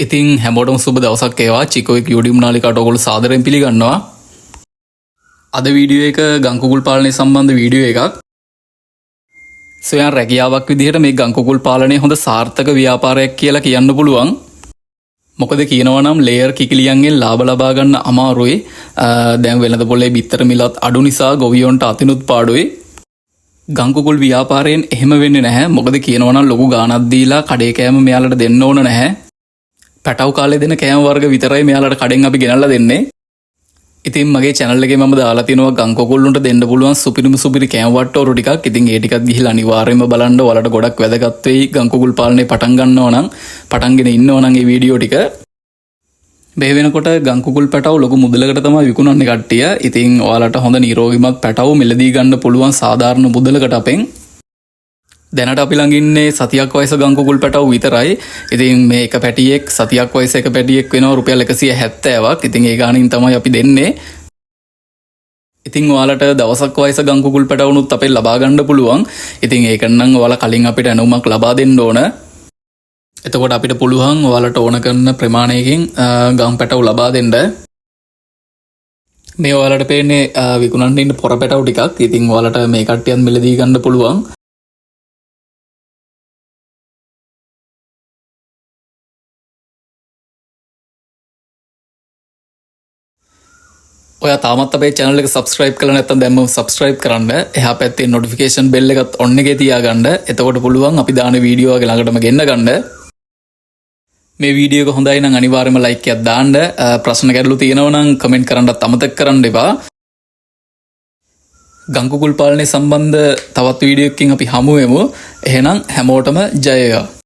ඉතින් හැමෝටම සුබ දවසක් වේවා. චිකෝයික් YouTube නාලිකාවට ඔයගොල්ලෝ සාදරයෙන් පිළිගන්නවා. අද වීඩියෝ එක ගංකුකුල් පාලනය සම්බන්ධ වීඩියෝ එකක්. සොයන් රැකියාවක් විදිහට මේ ගංකුකුල් පාලනය හොඳ සාර්ථක ව්‍යාපාරයක් කියලා කියන්න පුළුවන්. මොකද කියනවා නම් ලේයර් කිකිලියන්ගෙන් ලාභ ලබා ගන්න අමාරුයි. දැන් වෙළඳ පොලේ බිත්තර මිලත් අඩු නිසා ගොවියොන්ට අතිනුත් පාඩුයි. ගංකුකුල් ව්‍යාපාරයෙන් එහෙම වෙන්නේ නැහැ. මොකද කියනවා නම් ලොකු ගාණක් දීලා කඩේ කෑම මෙයාලට දෙන්න ඕන නැහැ. පැටව කාලේ දෙන කෑම වර්ග විතරයි මෙයාලට කඩෙන් අපි ගෙනල්ලා දෙන්නේ. ඉතින් මගේ channel එකේ මම දාලා තිනවා ගංකුකුල්ලුන්ට දෙන්න පුළුවන් සුපිරි කෑම වට්ටෝරු ටිකක්. ඉතින් ඒ ටිකත් ගිහිල්ලා අනිවාර්යයෙන්ම බලන්න. ඔයාලට ගොඩක් වැදගත් වෙයි ගංකුකුල් පාලනේ පටන් ගන්නවා නම්, පටන්ගෙන ඉන්නවා නම් මේ වීඩියෝ ටික. මේ වෙනකොට ගංකුකුල් පැටව ලොකු මුදලකට තමයි විකුණන්නේ කට්ටිය. ඉතින් ඔයාලට හොඳ නිරෝගිමත් පැටව මිලදී ගන්න පුළුවන් සාධාරණ මුදලකට අපෙන්. දැනට අපි ළඟ ඉන්නේ සතියක් වයස ගංකුකුල් පැටව විතරයි. ඉතින් මේ එක පැටියෙක් සතියක් වයස එක පැටියෙක් වෙනවා රුපියල් 170ක්. ඉතින් ඒ ගාණින් තමයි අපි දෙන්නේ. ඉතින් ඔයාලට දවසක් වයස ගංකුකුල් පැටවුනුත් අපේ ලබා ගන්න පුළුවන්. ඉතින් ඒක නම් ඔයාලා කලින් අපිට ඇනුමක් ලබා දෙන්න ඕන. එතකොට අපිට පුළුවන් ඔයාලට ඕන කරන ප්‍රමාණයකින් ගම් පැටව ලබා දෙන්න. මේ ඔයාලට පේන්නේ විකුණන්න ඉන්න පොර පැටව ටිකක්. ඉතින් ඔයාලට මේ කට්ටියත් මිලදී ගන්න පුළුවන්. ඔයා තාමත් අපේ channel එක subscribe කරලා නැත්නම් දැන්ම subscribe කරන්න. එහා පැත්තේ notification bell එකත් on එකේ තියාගන්න. එතකොට පුළුවන් අපි දාන වීඩියෝ එක ළඟටම ගෙන්න ගන්න. මේ වීඩියෝ එක හොඳයි නම් අනිවාර්යයෙන්ම like එකක් දාන්න. ප්‍රශ්න ගැටලු තියෙනවා නම් comment කරන්නත් අමතක කරන්න එපා. ගංකුකුල් පාලනය සම්බන්ධ තවත් වීඩියෝ එකකින් අපි හමු වෙමු. එහෙනම් හැමෝටම ජය වේවා.